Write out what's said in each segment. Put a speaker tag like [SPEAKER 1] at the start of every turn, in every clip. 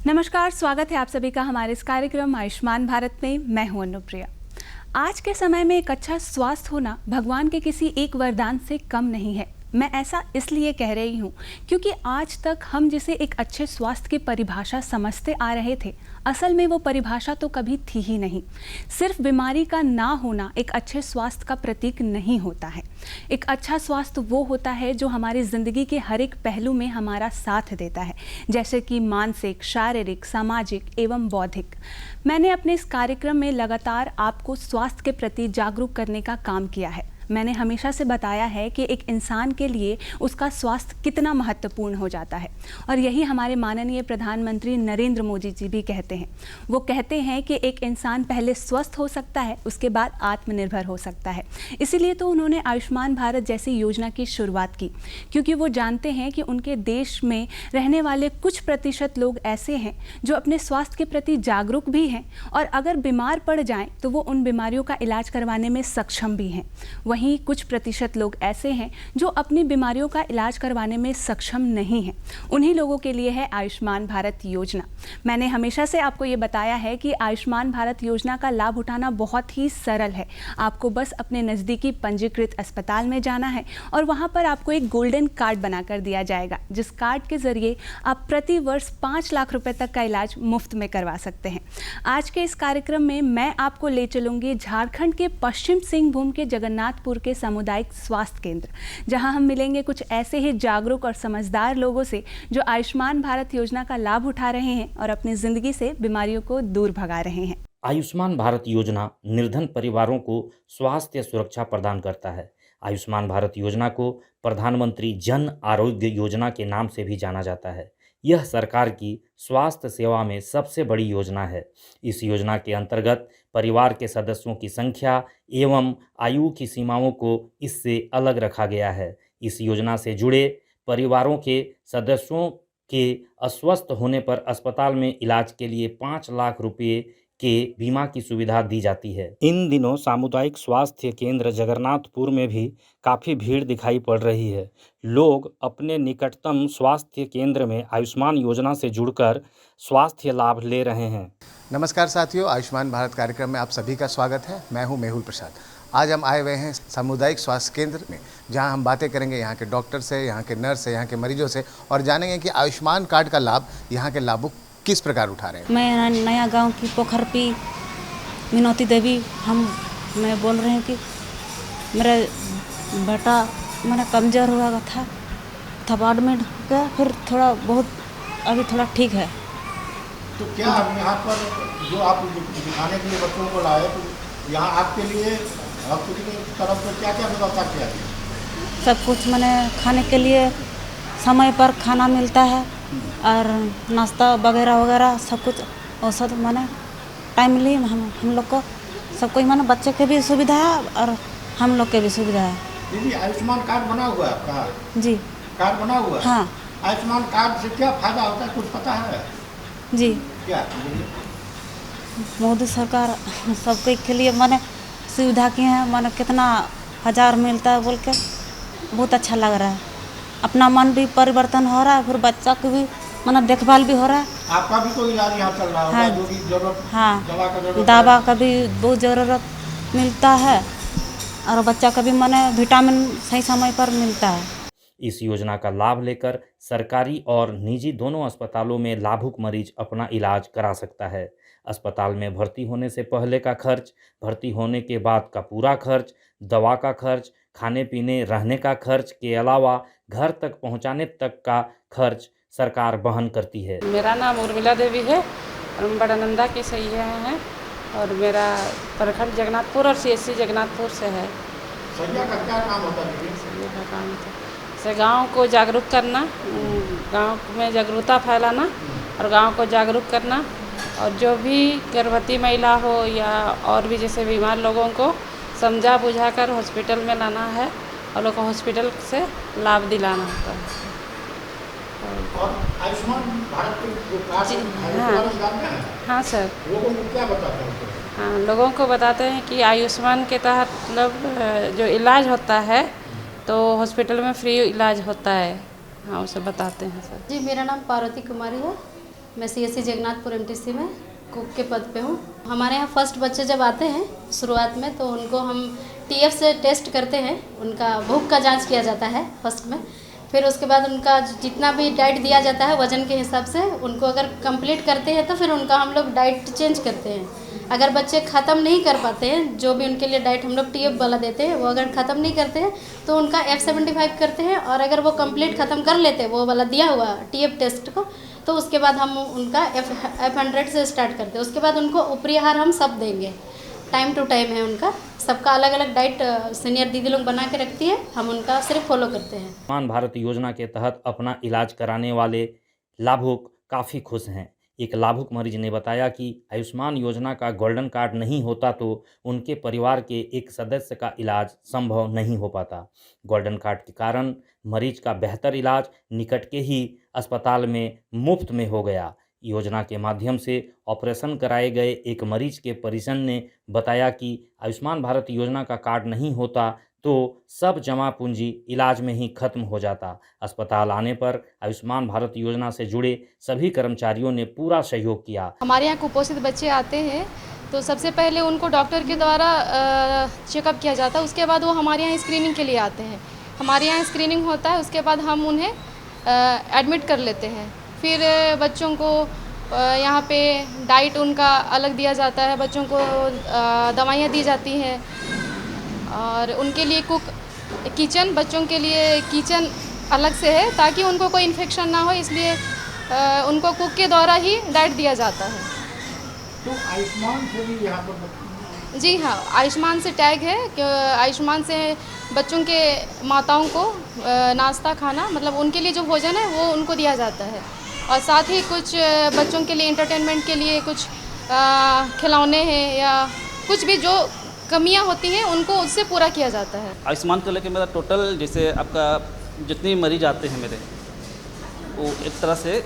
[SPEAKER 1] नमस्कार, स्वागत है आप सभी का हमारे इस कार्यक्रम आयुष्मान भारत में। मैं हूं अनुप्रिया। आज के समय में एक अच्छा स्वास्थ्य होना भगवान के किसी एक वरदान से कम नहीं है। मैं ऐसा इसलिए कह रही हूँ क्योंकि आज तक हम जिसे एक अच्छे स्वास्थ्य की परिभाषा समझते आ रहे थे, असल में वो परिभाषा तो कभी थी ही नहीं। सिर्फ बीमारी का ना होना एक अच्छे स्वास्थ्य का प्रतीक नहीं होता है। एक अच्छा स्वास्थ्य वो होता है जो हमारी ज़िंदगी के हर एक पहलू में हमारा साथ देता है, जैसे कि मानसिक, शारीरिक, सामाजिक एवं बौद्धिक। मैंने अपने इस कार्यक्रम में लगातार आपको स्वास्थ्य के प्रति जागरूक करने का काम किया है। मैंने हमेशा से बताया है कि एक इंसान के लिए उसका स्वास्थ्य कितना महत्वपूर्ण हो जाता है, और यही हमारे माननीय प्रधानमंत्री नरेंद्र मोदी जी भी कहते हैं। वो कहते हैं कि एक इंसान पहले स्वस्थ हो सकता है, उसके बाद आत्मनिर्भर हो सकता है। इसीलिए तो उन्होंने आयुष्मान भारत जैसी योजना की शुरुआत की, क्योंकि वो जानते हैं कि उनके देश में रहने वाले कुछ प्रतिशत लोग ऐसे हैं जो अपने स्वास्थ्य के प्रति जागरूक भी हैं, और अगर बीमार पड़ जाएं तो वो उन बीमारियों का इलाज करवाने में सक्षम भी हैं। वहीं कुछ प्रतिशत लोग ऐसे हैं जो अपनी बीमारियों का इलाज करवाने में सक्षम नहीं हैं। उन्हीं लोगों के लिए है आयुष्मान भारत योजना। मैंने हमेशा से आपको ये बताया है कि आयुष्मान भारत योजना का लाभ उठाना बहुत ही सरल है। आपको बस अपने नज़दीकी पंजीकृत अस्पताल में जाना है और वहाँ पर आपको एक गोल्डन कार्ड बनाकर दिया जाएगा, जिस कार्ड के ज़रिए आप प्रति वर्ष 5 लाख रुपए तक का इलाज मुफ्त में करवा सकते हैं। आज के इस कार्यक्रम में मैं आपको ले चलूँगी झारखंड के पश्चिम सिंहभूम के जगन्नाथपुर के सामुदायिक स्वास्थ्य केंद्र, जहां हम मिलेंगे कुछ ऐसे ही जागरूक और समझदार लोगों से जो आयुष्मान भारत योजना का लाभ उठा रहे हैं और अपनी जिंदगी से बीमारियों को दूर भगा रहे हैं।
[SPEAKER 2] आयुष्मान भारत योजना निर्धन परिवारों को स्वास्थ्य सुरक्षा प्रदान करता है। आयुष्मान भारत योजना को प्रधानमंत्री जन आरोग्य योजना के नाम से भी जाना जाता है। यह सरकार की स्वास्थ्य सेवा में सबसे बड़ी योजना है। इस योजना के अंतर्गत परिवार के सदस्यों की संख्या एवं आयु की सीमाओं को इससे अलग रखा गया है। इस योजना से जुड़े परिवारों के सदस्यों के अस्वस्थ होने पर अस्पताल में इलाज के लिए 5 लाख रुपये के बीमा की सुविधा दी जाती है। इन दिनों सामुदायिक स्वास्थ्य केंद्र जगन्नाथपुर में भी काफ़ी भीड़ दिखाई पड़ रही है। लोग अपने निकटतम स्वास्थ्य केंद्र में आयुष्मान योजना से जुड़कर स्वास्थ्य लाभ ले रहे हैं।
[SPEAKER 3] नमस्कार साथियों, आयुष्मान भारत कार्यक्रम में आप सभी का स्वागत है। मैं हूं मेहुल प्रसाद। आज हम आए हुए हैं सामुदायिक स्वास्थ्य केंद्र में, जहां हम बातें करेंगे यहाँ के डॉक्टर से, यहाँ के नर्स से, यहाँ के मरीजों से, और जानेंगे कि आयुष्मान कार्ड का लाभ यहाँ के लाभुक किस प्रकार उठा रहे हैं।
[SPEAKER 4] मैं नया गांव की पोखरपी मिनोती देवी मैं बोल रही हूँ कि मेरा बेटा मैंने कमज़ोर हुआ था एडमिट हो गया, फिर थोड़ा बहुत अभी थोड़ा ठीक है।
[SPEAKER 5] तो क्या यहाँ पर जो आप दिखाने के लिए बच्चों को लाए, तो यहाँ आपके लिए हॉस्पिटल की तरफ से क्या क्या व्यवस्था किया गया?
[SPEAKER 4] सब कुछ मैंने खाने के लिए समय पर खाना मिलता है, और नाश्ता वगैरह सब कुछ औसत मैंने टाइमली हम लोग को सब कुछ मैंने बच्चे के भी सुविधा है और हम लोग के भी सुविधा है।
[SPEAKER 5] दीदी, आयुष्मान कार्ड बना हुआ है आपका?
[SPEAKER 4] जी,
[SPEAKER 5] कार्ड बना हुआ है।
[SPEAKER 4] हाँ।
[SPEAKER 5] आयुष्मान कार्ड से क्या फायदा होता है, कुछ पता है?
[SPEAKER 4] जी,
[SPEAKER 5] क्या?
[SPEAKER 4] मोदी सरकार सबके के लिए मैंने सुविधा की है। मैंने कितना हज़ार मिलता है बोल के बहुत अच्छा लग रहा है। अपना मन भी परिवर्तन हो रहा है, फिर बच्चा को भी मैंने देखभाल भी हो रहा है।
[SPEAKER 5] आपका भी तो इलाज यहाँ चल रहा होगा?
[SPEAKER 4] हाँ,
[SPEAKER 5] जो भी जरूरत,
[SPEAKER 4] हाँ,
[SPEAKER 5] दवा
[SPEAKER 4] का भी बहुत ज़रूरत मिलता है, और बच्चा का भी मैंने विटामिन सही समय पर मिलता है।
[SPEAKER 2] इस योजना का लाभ लेकर सरकारी और निजी दोनों अस्पतालों में लाभुक मरीज अपना इलाज करा सकता है। अस्पताल में भर्ती होने से पहले का खर्च, भर्ती होने के बाद का पूरा खर्च, दवा का खर्च, खाने पीने रहने का खर्च के अलावा घर तक पहुंचाने तक का खर्च सरकार वहन करती है।
[SPEAKER 6] मेरा नाम उर्मिला देवी है और हम बड़ानंदा की सैया हैं, और मेरा प्रखंड जगन्नाथपुर और CSC जगन्नाथपुर से है।
[SPEAKER 5] सैया का क्या काम होता है?
[SPEAKER 6] सैया का काम से गाँव को जागरूक करना, गाँव में जागरूकता फैलाना और गाँव को जागरूक करना, और जो भी गर्भवती महिला हो या और भी जैसे बीमार लोगों को समझा बुझा कर हॉस्पिटल में लाना है और लोगों को हॉस्पिटल से लाभ दिलाना होता है।
[SPEAKER 5] और आयुष्मान भारत के जो कार्ड है,
[SPEAKER 6] हाँ,
[SPEAKER 5] उसके बारे में जानते हैं?
[SPEAKER 6] हाँ सर।
[SPEAKER 5] लोगों को क्या बताते हैं?
[SPEAKER 6] हाँ, लोगों को बताते हैं कि आयुष्मान के तहत मतलब जो इलाज होता है तो हॉस्पिटल में फ्री इलाज होता है। हाँ, उसे बताते हैं सर।
[SPEAKER 7] जी, मेरा नाम पार्वती कुमारी है। मैं CSC जगन्नाथपुर MTC में कुक के पद पे हूँ। हमारे यहाँ फर्स्ट बच्चे जब आते हैं शुरुआत में, तो उनको हम TF से टेस्ट करते हैं, उनका भूख का जांच किया जाता है फर्स्ट में। फिर उसके बाद उनका जितना भी डाइट दिया जाता है वज़न के हिसाब से, उनको अगर कंप्लीट करते हैं तो फिर उनका हम लोग डाइट चेंज करते हैं। अगर बच्चे ख़त्म नहीं कर पाते हैं, जो भी उनके लिए डाइट हम लोग TF वाला देते हैं, वो अगर ख़त्म नहीं करते हैं तो उनका F75 करते हैं। और अगर वो कंप्लीट ख़त्म कर लेते हैं वो वाला दिया हुआ TF टेस्ट को, तो उसके बाद हम उनका F100 से स्टार्ट करते हैं। उसके बाद उनको ऊपरी आहार हम सब देंगे, टाइम टू टाइम है उनका। सबका अलग अलग डाइट सीनियर दीदी लोग बना के रखती है, हम उनका सिर्फ फॉलो करते हैं।
[SPEAKER 2] आयुष्मान भारत योजना के तहत अपना इलाज कराने वाले लाभुक काफ़ी खुश हैं। एक लाभुक मरीज ने बताया कि आयुष्मान योजना का गोल्डन कार्ड नहीं होता तो उनके परिवार के एक सदस्य का इलाज संभव नहीं हो पाता। गोल्डन कार्ड के कारण मरीज का बेहतर इलाज निकट के ही अस्पताल में मुफ्त में हो गया। योजना के माध्यम से ऑपरेशन कराए गए एक मरीज के परिजन ने बताया कि आयुष्मान भारत योजना का कार्ड नहीं होता तो सब जमा पूंजी इलाज में ही खत्म हो जाता। अस्पताल आने पर आयुष्मान भारत योजना से जुड़े सभी कर्मचारियों ने पूरा सहयोग किया।
[SPEAKER 8] हमारे यहाँ कुपोषित बच्चे आते हैं तो सबसे पहले उनको डॉक्टर के द्वारा चेकअप किया जाता है। उसके बाद वो हमारे यहाँ स्क्रीनिंग के लिए आते हैं। हमारे यहाँ स्क्रीनिंग होता है, उसके बाद हम उन्हें एडमिट कर लेते हैं। फिर बच्चों को यहाँ पे डाइट उनका अलग दिया जाता है, बच्चों को दवाइयाँ दी जाती हैं और उनके लिए किचन, बच्चों के लिए किचन अलग से है ताकि उनको कोई इन्फेक्शन ना हो, इसलिए उनको कुक के द्वारा ही डाइट दिया जाता है।
[SPEAKER 5] तो आयुष्मान से भी यहाँ पर?
[SPEAKER 8] जी हाँ, आयुष्मान से टैग है कि आयुष्मान से बच्चों के माताओं को नाश्ता खाना, मतलब उनके लिए जो भोजन है वो उनको दिया जाता है। और साथ ही कुछ बच्चों के लिए एंटरटेनमेंट के लिए कुछ खिलौने हैं या कुछ भी जो कमियां होती हैं उनको उससे पूरा किया जाता है।
[SPEAKER 9] आयुष्मान को लेकर मेरा टोटल, जैसे आपका जितने मरीज आते हैं मेरे, वो एक तरह से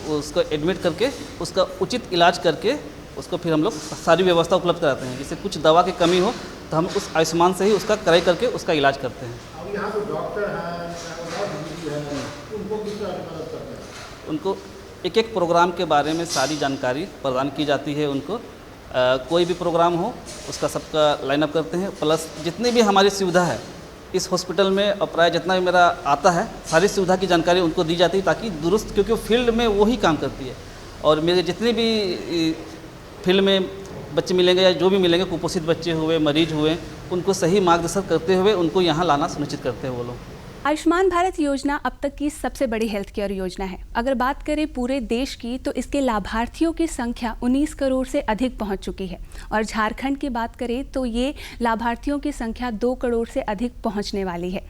[SPEAKER 9] उसको एडमिट करके उसका उचित इलाज करके उसको फिर हम लोग सारी व्यवस्था उपलब्ध कराते हैं। जैसे कुछ दवा की कमी हो तो हम उस आयुष्मान से ही उसका कराई करके उसका इलाज करते हैं।
[SPEAKER 5] अब यहाँ तो डॉक्टर हैं, उनको किस तरह मदद करते हैं?
[SPEAKER 9] उनको एक एक प्रोग्राम के बारे में सारी जानकारी प्रदान की जाती है। उनको कोई भी प्रोग्राम हो उसका सबका लाइनअप करते हैं। प्लस जितनी भी हमारी सुविधा है इस हॉस्पिटल में और प्राय जितना भी मेरा आता है, सारी सुविधा की जानकारी उनको दी जाती है ताकि दुरुस्त, क्योंकि फील्ड में वो ही काम करती है। और मेरे जितने भी फील्ड में बच्चे मिलेंगे या जो भी मिलेंगे, कुपोषित बच्चे हुए, मरीज हुए, उनको सही मार्गदर्शन करते हुए उनको यहाँ लाना सुनिश्चित करते हैं वो लोग।
[SPEAKER 1] आयुष्मान भारत योजना अब तक की सबसे बड़ी हेल्थ केयर योजना है। अगर बात करें पूरे देश की तो इसके लाभार्थियों की संख्या 19 करोड़ से अधिक पहुंच चुकी है और झारखंड की बात करें तो ये लाभार्थियों की संख्या 2 करोड़ से अधिक पहुंचने वाली है।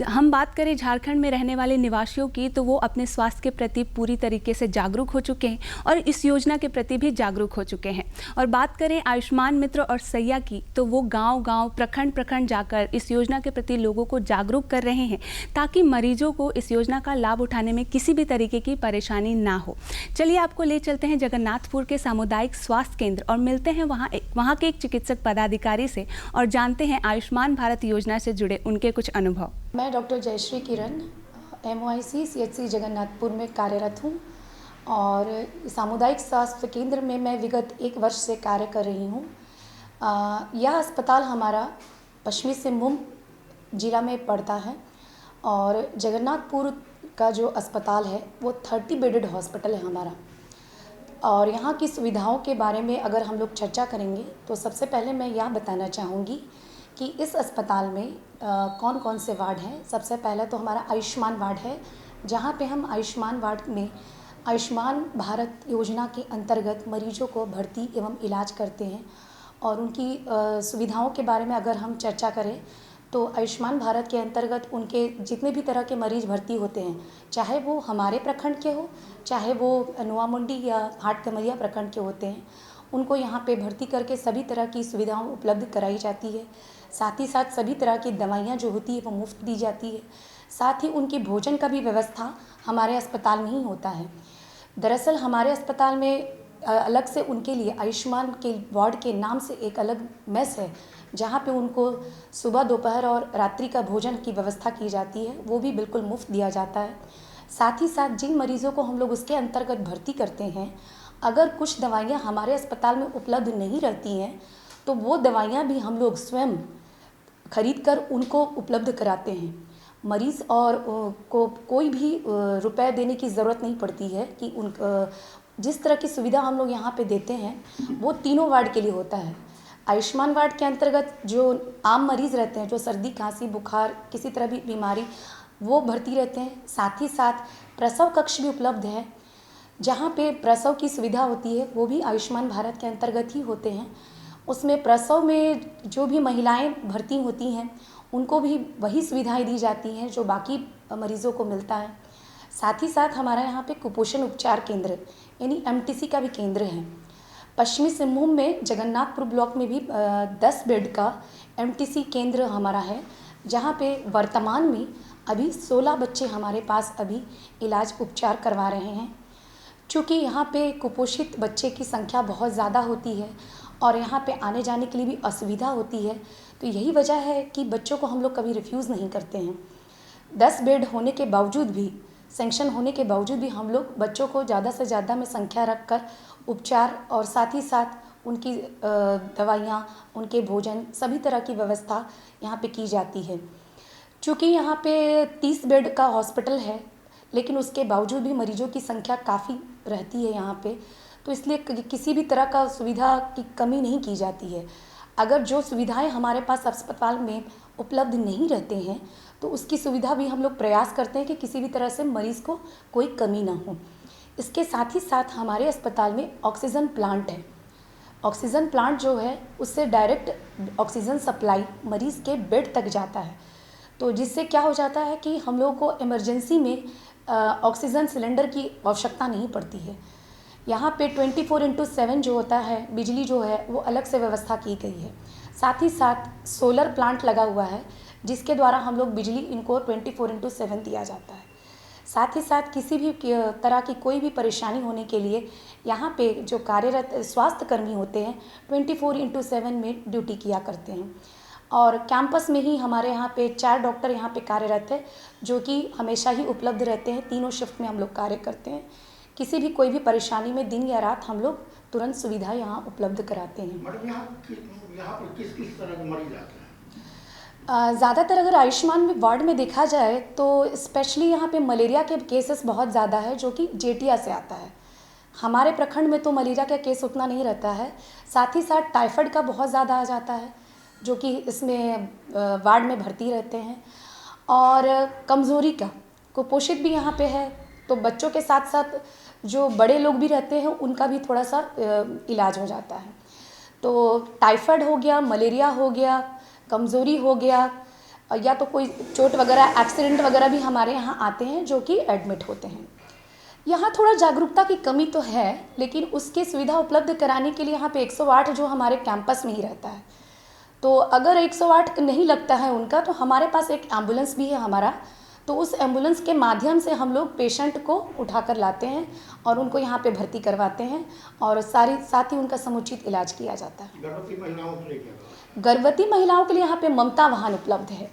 [SPEAKER 1] हम बात करें झारखंड में रहने वाले निवासियों की तो वो अपने स्वास्थ्य के प्रति पूरी तरीके से जागरूक हो चुके हैं और इस योजना के प्रति भी जागरूक हो चुके हैं। और बात करें आयुष्मान मित्र और सैया की तो वो गाँव-गाँव, प्रखंड जाकर इस योजना के प्रति लोगों को जागरूक कर रहे हैं ताकि मरीजों को इस योजना का लाभ उठाने में किसी भी तरीके की परेशानी ना हो। चलिए आपको ले चलते हैं जगन्नाथपुर के सामुदायिक स्वास्थ्य केंद्र और मिलते हैं वहाँ के एक चिकित्सक पदाधिकारी से और जानते हैं आयुष्मान भारत योजना से जुड़े उनके कुछ अनुभव।
[SPEAKER 10] मैं डॉक्टर जयश्री किरण MOIC CHC जगन्नाथपुर में कार्यरत हूँ और सामुदायिक स्वास्थ्य केंद्र में मैं विगत 1 वर्ष से कार्य कर रही हूँ। यह अस्पताल हमारा पश्चिमी सिंहभूम जिला में पड़ता है और जगन्नाथपुर का जो अस्पताल है वो 30 बेडेड हॉस्पिटल है हमारा। और यहाँ की सुविधाओं के बारे में अगर हम लोग चर्चा करेंगे तो सबसे पहले मैं यह बताना चाहूँगी कि इस अस्पताल में कौन कौन से वार्ड हैं। सबसे पहले तो हमारा आयुष्मान वार्ड है, जहाँ पे हम आयुष्मान वार्ड में आयुष्मान भारत योजना के अंतर्गत मरीजों को भर्ती एवं इलाज करते हैं। और उनकी सुविधाओं के बारे में अगर हम चर्चा करें तो आयुष्मान भारत के अंतर्गत उनके जितने भी तरह के मरीज़ भर्ती होते हैं, चाहे वो हमारे प्रखंड के हो, चाहे वो नोआमुंडी या हाटकमरिया प्रखंड के होते हैं, उनको यहाँ पे भर्ती करके सभी तरह की सुविधाएं उपलब्ध कराई जाती है। साथ ही साथ सभी तरह की दवाइयाँ जो होती है वो मुफ्त दी जाती है। साथ ही उनकी भोजन का भी व्यवस्था हमारे अस्पताल में ही होता है। दरअसल हमारे अस्पताल में अलग से उनके लिए आयुष्मान के वार्ड के नाम से एक अलग मेस है, जहाँ पे उनको सुबह, दोपहर और रात्रि का भोजन की व्यवस्था की जाती है, वो भी बिल्कुल मुफ्त दिया जाता है। साथ ही साथ जिन मरीज़ों को हम लोग उसके अंतर्गत भर्ती करते हैं, अगर कुछ दवाइयाँ हमारे अस्पताल में उपलब्ध नहीं रहती हैं तो वो दवाइयाँ भी हम लोग स्वयं खरीद कर उनको उपलब्ध कराते हैं। मरीज़ और को कोई भी रुपए देने की ज़रूरत नहीं पड़ती है कि जिस तरह की सुविधा हम लोग यहाँ पे देते हैं वो तीनों वार्ड के लिए होता है। आयुष्मान वार्ड के अंतर्गत जो आम मरीज़ रहते हैं, जो सर्दी खांसी बुखार किसी तरह भी बीमारी, वो भर्ती रहते हैं। साथ ही साथ प्रसव कक्ष भी उपलब्ध है, जहाँ पे प्रसव की सुविधा होती है, वो भी आयुष्मान भारत के अंतर्गत ही होते हैं। उसमें प्रसव में जो भी महिलाएं भर्ती होती हैं उनको भी वही सुविधाएं दी जाती हैं जो बाकी मरीज़ों को मिलता है। साथ ही साथ हमारा यहाँ पे कुपोषण उपचार केंद्र यानी MTC का भी केंद्र है। पश्चिमी सिंहभूम में जगन्नाथपुर ब्लॉक में भी 10 बेड का MTC केंद्र हमारा है, जहाँ पे वर्तमान में अभी 16 बच्चे हमारे पास अभी इलाज उपचार करवा रहे हैं। चूँकि यहाँ पे कुपोषित बच्चे की संख्या बहुत ज़्यादा होती है और यहाँ पे आने जाने के लिए भी असुविधा होती है, तो यही वजह है कि बच्चों को हम लोग कभी रिफ्यूज़ नहीं करते हैं। 10 बेड होने के बावजूद भी, सेंक्शन होने के बावजूद भी हम लोग बच्चों को ज़्यादा से ज़्यादा में संख्या रखकर उपचार और साथ ही साथ उनकी दवाइयाँ, उनके भोजन, सभी तरह की व्यवस्था यहाँ पे की जाती है। चूँकि यहाँ पे 30 बेड का हॉस्पिटल है, लेकिन उसके बावजूद भी मरीजों की संख्या काफ़ी रहती है यहाँ पे, तो इसलिए किसी भी तरह का सुविधा की कमी नहीं की जाती है। अगर जो सुविधाएं हमारे पास अस्पताल में उपलब्ध नहीं रहते हैं तो उसकी सुविधा भी हम लोग प्रयास करते हैं कि किसी भी तरह से मरीज़ को कोई कमी ना हो। इसके साथ ही साथ हमारे अस्पताल में ऑक्सीजन प्लांट है। ऑक्सीजन प्लांट जो है उससे डायरेक्ट ऑक्सीजन सप्लाई मरीज़ के बेड तक जाता है, तो जिससे क्या हो जाता है कि हम लोगों को इमरजेंसी में ऑक्सीजन सिलेंडर की आवश्यकता नहीं पड़ती है। यहाँ पे 24/7 जो होता है, बिजली जो है वो अलग से व्यवस्था की गई है। साथ ही साथ सोलर प्लांट लगा हुआ है जिसके द्वारा हम लोग बिजली इनको 24/7 दिया जाता है। साथ ही साथ किसी भी तरह की कोई भी परेशानी होने के लिए यहाँ पे जो कार्यरत स्वास्थ्य कर्मी होते हैं 24/7 में ड्यूटी किया करते हैं। और कैंपस में ही हमारे यहाँ पे 4 डॉक्टर यहाँ पे कार्यरत है जो कि हमेशा ही उपलब्ध रहते हैं। तीनों शिफ्ट में हम लोग कार्य करते हैं। किसी भी कोई भी परेशानी में दिन या रात हम लोग तुरंत सुविधा यहाँ उपलब्ध कराते हैं।
[SPEAKER 5] मैडम यहाँ पर किस तरह के मरीज आते हैं?
[SPEAKER 10] ज़्यादातर अगर आयुष्मान वार्ड में देखा जाए तो स्पेशली यहाँ पे मलेरिया के केसेस बहुत ज़्यादा है जो कि जेटिया से आता है। हमारे प्रखंड में तो मलेरिया का केस उतना नहीं रहता है। साथ ही साथ टाइफाइड का बहुत ज़्यादा आ जाता है जो कि इसमें वार्ड में भर्ती रहते हैं। और कमज़ोरी का कुपोषित भी यहाँ पे है, तो बच्चों के साथ साथ जो बड़े लोग भी रहते हैं उनका भी थोड़ा सा इलाज हो जाता है। तो टाइफाइड हो गया, मलेरिया हो गया, कमज़ोरी हो गया, या तो कोई चोट वगैरह, एक्सीडेंट वगैरह भी हमारे यहाँ आते हैं जो कि एडमिट होते हैं। यहाँ थोड़ा जागरूकता की कमी तो है, लेकिन उसकी सुविधा उपलब्ध कराने के लिए यहाँ पे 108 जो हमारे कैंपस में ही रहता है, तो अगर 108 नहीं लगता है उनका तो हमारे पास एक एम्बुलेंस भी है हमारा, तो उस एम्बुलेंस के माध्यम से हम लोग पेशेंट को उठाकर लाते हैं और उनको यहाँ पे भर्ती करवाते हैं और साथ ही उनका समुचित इलाज किया जाता है।
[SPEAKER 5] गर्भवती महिलाओं के लिए क्या?
[SPEAKER 10] गर्भवती महिलाओं के लिए यहाँ पे ममता वाहन उपलब्ध है।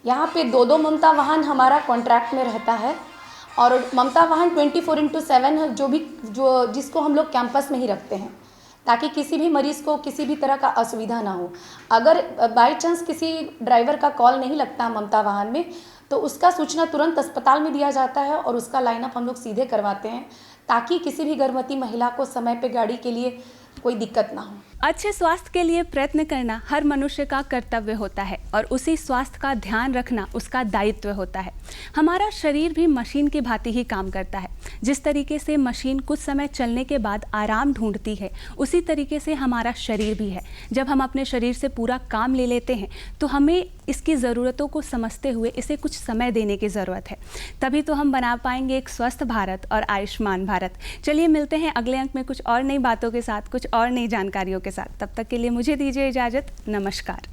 [SPEAKER 10] यहाँ पे 2 ममता वाहन हमारा कॉन्ट्रैक्ट में रहता है और ममता वाहन 24/7 है जो जिसको हम लोग कैंपस में ही रखते हैं ताकि किसी भी मरीज़ को किसी भी तरह का असुविधा ना हो। अगर बाई चांस किसी ड्राइवर का कॉल नहीं लगता ममता वाहन में तो उसका सूचना तुरंत अस्पताल में दिया जाता है और उसका लाइनअप हम लोग सीधे करवाते हैं ताकि किसी भी गर्भवती महिला को समय पे गाड़ी के लिए कोई दिक्कत ना हो।
[SPEAKER 1] अच्छे स्वास्थ्य के लिए प्रयत्न करना हर मनुष्य का कर्तव्य होता है और उसी स्वास्थ्य का ध्यान रखना उसका दायित्व होता है। हमारा शरीर भी मशीन की भांति ही काम करता है। जिस तरीके से मशीन कुछ समय चलने के बाद आराम ढूंढती है, उसी तरीके से हमारा शरीर भी है। जब हम अपने शरीर से पूरा काम ले लेते हैं तो हमें इसकी ज़रूरतों को समझते हुए इसे कुछ समय देने की ज़रूरत है, तभी तो हम बना पाएंगे एक स्वस्थ भारत और आयुष्मान भारत। चलिए मिलते हैं अगले अंक में कुछ और नई बातों के साथ, कुछ और नई जानकारियों के साथ। तब तक के लिए मुझे दीजिए इजाज़त। नमस्कार।